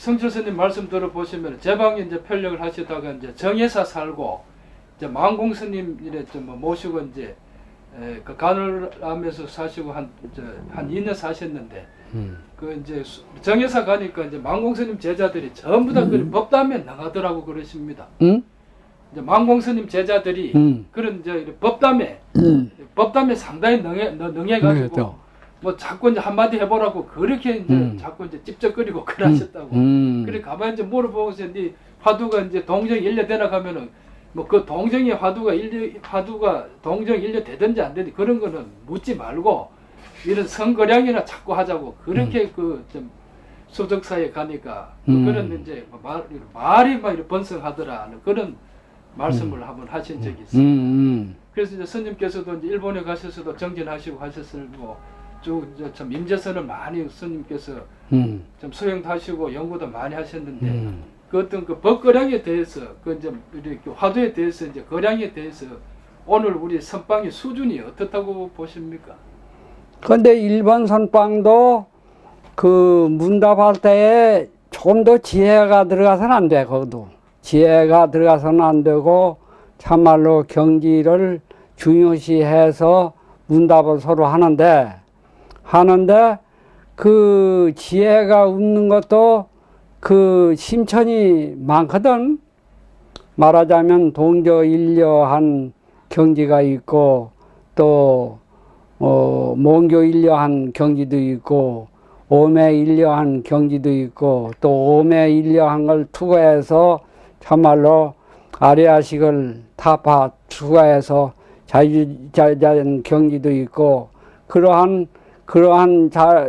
성철스님 말씀 들어보시면 제방에 이제 편력을 하시다가 이제 정예사 살고 이제 망공스님 이래 좀 모시고 이제 그 간을 하면서 사시고 한 2년 사셨는데 그 이제 정예사 가니까 이제 망공스님 제자들이 전부 다 그 법담에 나가더라고 그러십니다. 이제 망공스님 제자들이 그런 이제 법담에 상당히 능해가지고 뭐 자꾸 이제 한마디 해보라고 그렇게 이제 자꾸 이제 찝쩍거리고 그러셨다고. 그래 가만히 이제 물어보고서 네 화두가 이제 동정 일려 되나 가면은 뭐 그 동정의 화두가 동정 일려 되든지 안 되든지 그런 거는 묻지 말고 이런 성거량이나 자꾸 하자고 그렇게 그 좀 소적사에 가니까 그런 이제 말이 막 이렇게 번성하더라 그런 말씀을 한번 하신 적이 있습니다. 그래서 이제 스님께서도 이제 일본에 가셔서도 정진하시고 하셨고 쭉 이제 참 임재선을 많이 스님께서 좀 수행하시고 연구도 많이 하셨는데 그 어떤 그 법거량에 대해서 그 이제 이렇게 화두에 대해서 이제 거량에 대해서 오늘 우리 선방의 수준이 어떻다고 보십니까? 근데 일본 선방도 그 문답할 때에 조금 더 지혜가 들어가서는 안 돼. 거기도 지혜가 들어가서는 안 되고 참말로 경지를 중요시해서 문답을 서로 하는데 그 지혜가 없는 것도 그 심천이 많거든. 말하자면 동저일려한 경지가 있고 또 몽교일려한 경지도 있고 오매일려한 경지도 있고 또 오매일려한 걸 투과해서 참말로 아리아식을 타파 투과해서 자유자재한 경지도 있고 그러한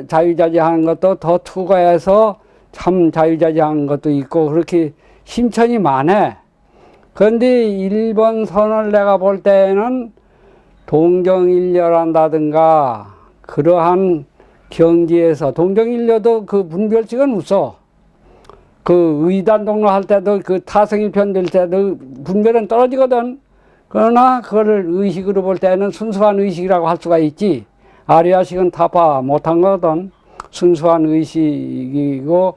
자유자재한 것도 더 투과해서 참 자유자재한 것도 있고 그렇게 심천이 많아. 그런데 일본 선을 내가 볼 때는 동정일려란다든가 그러한 경지에서 동정일려도 그 분별식은 없어. 그 의단동로 할 때도 그 타성일편 될 때도 분별은 떨어지거든. 그러나 그거를 의식으로 볼 때는 순수한 의식이라고 할 수가 있지. 아리아식은 타파 못한 거거든. 순수한 의식이고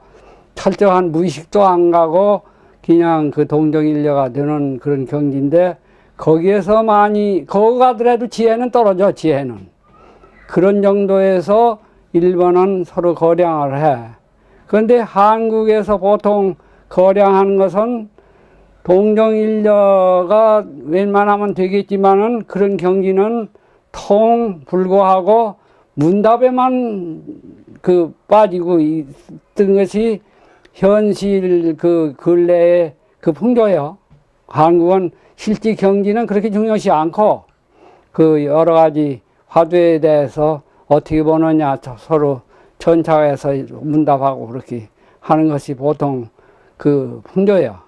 철저한 무의식도 안 가고 그냥 그 동정일려가 되는 그런 경지인데 거기에서 많이 거기 가더라도 지혜는 떨어져. 지혜는 그런 정도에서 일본은 서로 거량을 해. 그런데 한국에서 보통 거량하는 것은 동정일려가 웬만하면 되겠지만은 그런 경지는 통 불구하고 문답에만 그 빠지고 있던 것이 현실 그 근래의 그 풍조예요. 한국은 실제 경지는 그렇게 중요시 않고 그 여러 가지 화두에 대해서 어떻게 보느냐 서로 전차해서 문답하고 그렇게 하는 것이 보통 그 풍조예요.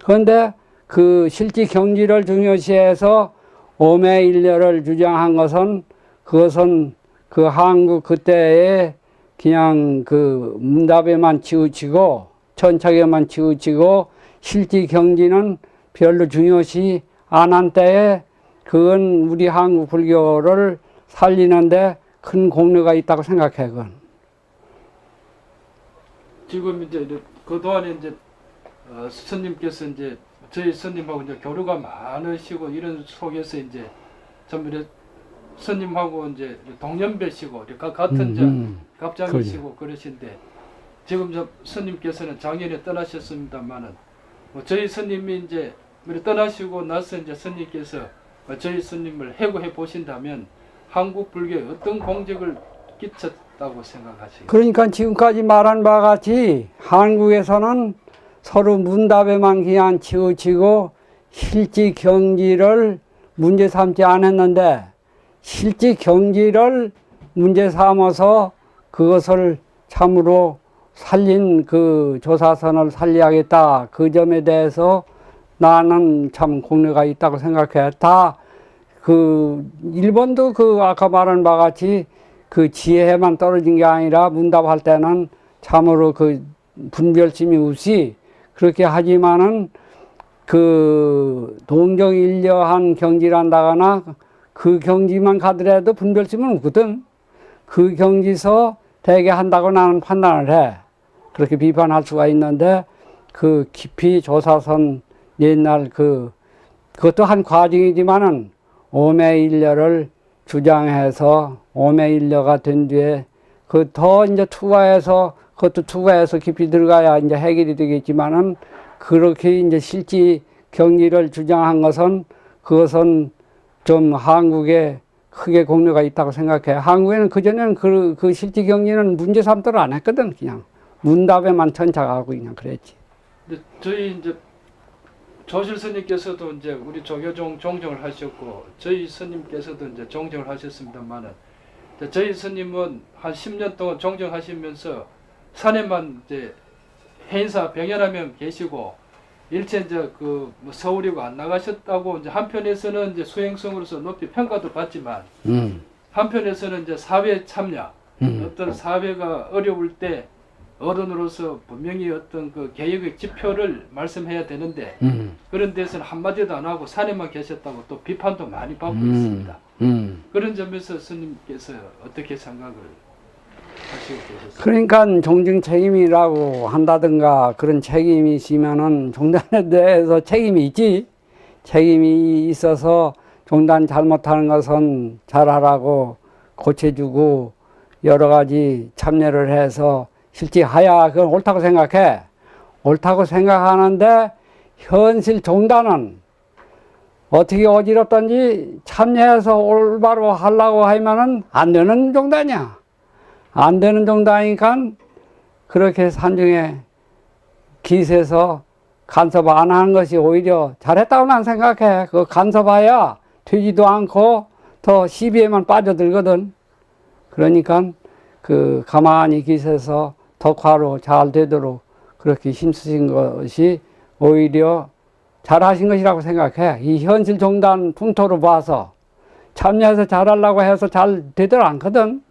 그런데 그 실제 경지를 중요시해서 오매일려를 주장한 것은 그것은 그 한국 그때에 그냥 그 문답에만 치우치고 천착에만 치우치고 실제 경지는 별로 중요시 안 한 때에 그건 우리 한국 불교를 살리는데 큰 공로가 있다고 생각해. 그건. 지금 이제 그동안에 이제 스님께서 이제 저희 스님하고 이제 교류가 많으시고 이런 속에서 이제 전부 스님하고 이제 동년배시고 같은 이제 갑장이시고 그러신데 지금 저 스님께서는 작년에 떠나셨습니다만은 뭐 저희 스님이 이제 떠나시고 나서 이제 스님께서 저희 스님을 해고해 보신다면 한국 불교에 어떤 공적을 끼쳤다고 생각하시겠어요? 그러니까 지금까지 말한 바와 같이 한국에서는 서로 문답에만 그냥 치우치고 실제 경지를 문제 삼지 않았는데 실제 경지를 문제 삼아서 그것을 참으로 살린 그 조사선을 살려야겠다. 그 점에 대해서 나는 참 공로가 있다고 생각해. 다 그 일본도 그 아까 말한 바와 같이 그 지혜만 떨어진 게 아니라 문답할 때는 참으로 그 분별심이 없이 그렇게 하지만은 그 동정일려한 경지란다거나 그 경지만 가더라도 분별심은 없거든. 그 경지서 대개 한다고 나는 판단을 해. 그렇게 비판할 수가 있는데 그 깊이 조사선 옛날 그것도 한 과정이지만은 오매일려를 주장해서 오매일려가 된 뒤에 그 더 이제 투과해서 그것도 투과해서 깊이 들어가야 이제 해결이 되겠지만은 그렇게 이제 실지 경리를 주장한 것은 그것은 좀 한국에 크게 공로가 있다고 생각해. 한국에는 그전에는 그 실지 경리는 문제 삼도를 안 했거든. 그냥 문답에만 천착하고 그냥 그랬지. 근데 저희 이제 조실 스님께서도 이제 우리 조교종 종정을 하셨고 저희 스님께서도 이제 종정을 하셨습니다만은 저희 스님은 한 10년 동안 종정하시면서 산에만 이제 해인사 100여여 명 계시고 일체 이제 뭐 서울이고 안 나가셨다고 이제 한편에서는 이제 수행성으로서 높이 평가도 받지만 한편에서는 이제 사회 참여 어떤 사회가 어려울 때 어른으로서 분명히 어떤 그 개혁의 지표를 말씀해야 되는데 그런 데서는 한마디도 안 하고 산에만 계셨다고 또 비판도 많이 받고 있습니다. 그런 점에서 스님께서 어떻게 생각을 하시고 계셨습니까? 그러니까 종증 책임이라고 한다든가 그런 책임이 있으면은 종단에 대해서 책임이 있지. 책임이 있어서 종단 잘못하는 것은 잘하라고 고쳐주고 여러 가지 참여를 해서 실제하야 그건 옳다고 생각해. 옳다고 생각하는데 현실 종단은 어떻게 어지럽든지 참여해서 올바로 하려고 하면은 안 되는 종단이야. 안 되는 종단이니까 그렇게 산중에 기세서 간섭 안 하는 것이 오히려 잘했다고 난 생각해. 그 간섭해야 되지도 않고 더 시비에만 빠져들거든. 그러니까 그 가만히 기세서 덕화로 잘 되도록 그렇게 힘쓰신 것이 오히려 잘하신 것이라고 생각해. 이 현실 종단 풍토로 봐서 참여해서 잘하려고 해서 잘 되들 않거든.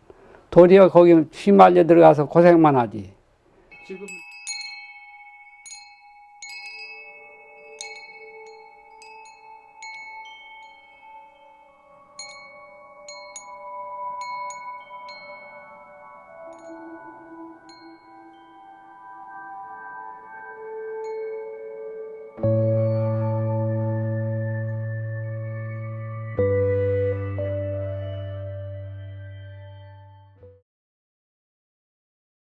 도리어 거기 휘말려 들어가서 고생만 하지. 지금